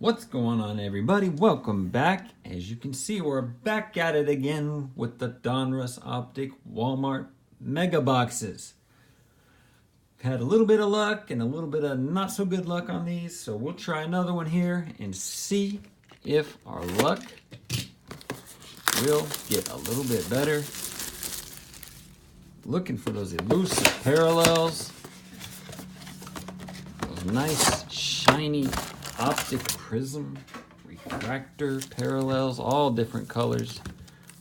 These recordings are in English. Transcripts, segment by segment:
What's going on, everybody? Welcome back. As you can see, we're back at it again with the Donruss Optic Walmart Mega Boxes. Had a little bit of luck and a little bit of not so good luck on these, so we'll try another one here and see if our luck will get a little bit better. Looking for those elusive parallels, those nice shiny optic prism refractor parallels, all different colors,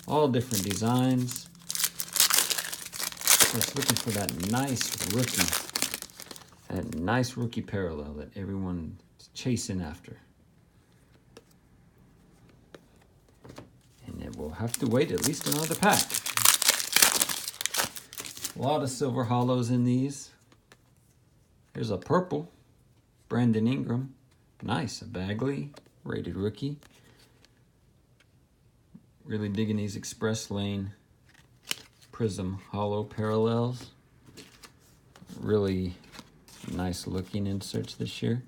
all different designs. Just looking for that nice rookie parallel that everyone's chasing after. And it will have to wait at least another pack. A lot of silver hollows in these. Here's a purple, Brandon Ingram. Nice, a Bagley, rated rookie. Really digging these Express Lane Prism hollow parallels. Really nice looking inserts this year.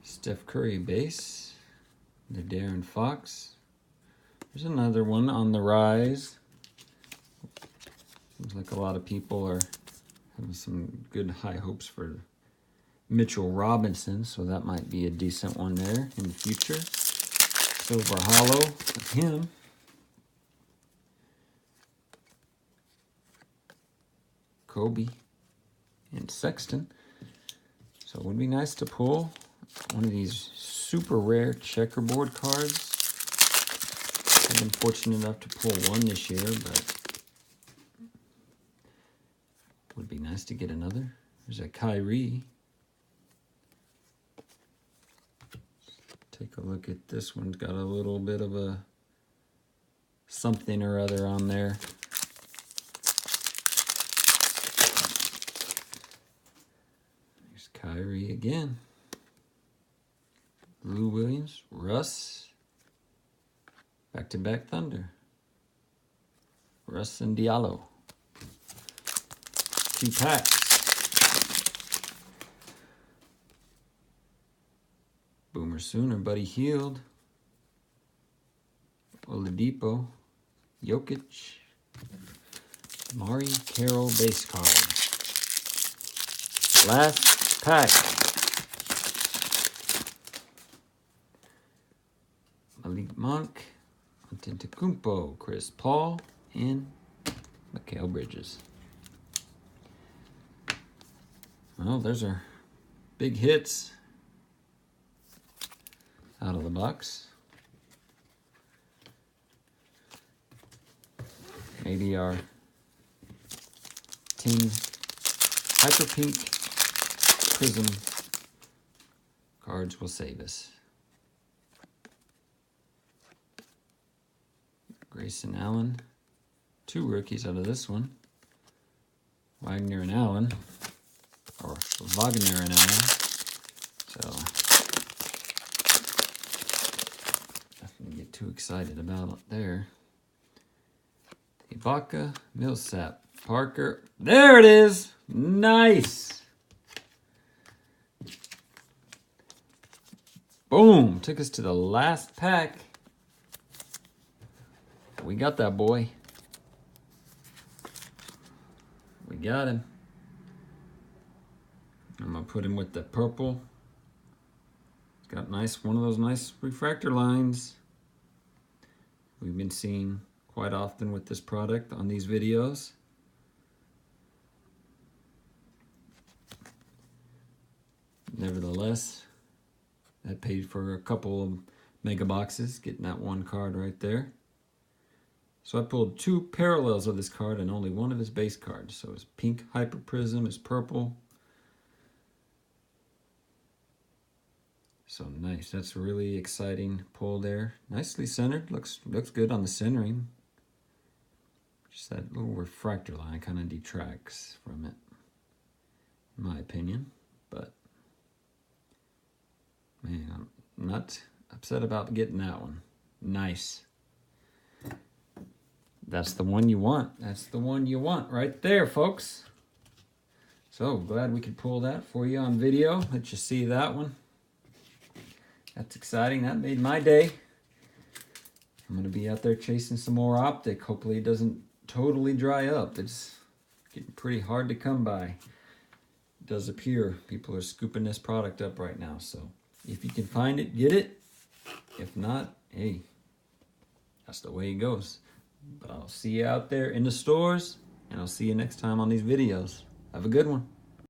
Steph Curry base, the Darren Fox. There's another one on the rise. Seems like a lot of people are having some good high hopes for Mitchell Robinson, so that might be a decent one there in the future. Silver hollow of him. Kobe and Sexton. So it would be nice to pull one of these super rare checkerboard cards. I've been fortunate enough to pull one this year, but would be nice to get another. There's a Kyrie. Take a look at this one. Got a little bit of a something or other on there. There's Kyrie again. Lou Williams, Russ. Back-to-back Thunder. Russ and Diallo. 2 packs. Boomer Sooner, Buddy Hield. Oladipo. Jokic. Mari Carroll base card. Last pack. Malik Monk. Antetokounmpo, Chris Paul, and Mikal Bridges. Well, those are big hits out of the box. Maybe our 10 Hyper Pink Prism cards will save us. Grayson Allen, 2 rookies out of this one. Wagner and Allen, or Wagner and Allen. So, nothing to get too excited about there. Ibaka, Millsap, Parker. There it is! Nice! Boom! Took us to the last pack. We got that boy. We got him. I'm gonna put him with the purple. It's got one of those nice refractor lines we've been seeing quite often with this product on these videos. Nevertheless, I paid for a couple of mega boxes, getting that one card right there. So I pulled 2 parallels of this card and only one of his base cards. So his pink Hyper Prism is purple. So nice. That's a really exciting pull there. Nicely centered. Looks good on the centering. Just that little refractor line kind of detracts from it, in my opinion. But man, I'm not upset about getting that one. Nice. That's the one you want. That's the one you want right there, folks. So glad we could pull that for you on video. Let you see that one. That's exciting. That made my day. I'm going to be out there chasing some more Optic. Hopefully it doesn't totally dry up. It's getting pretty hard to come by. It does appear people are scooping this product up right now. So if you can find it, get it. If not, hey, that's the way it goes. But I'll see you out there in the stores, and I'll see you next time on these videos. Have a good one.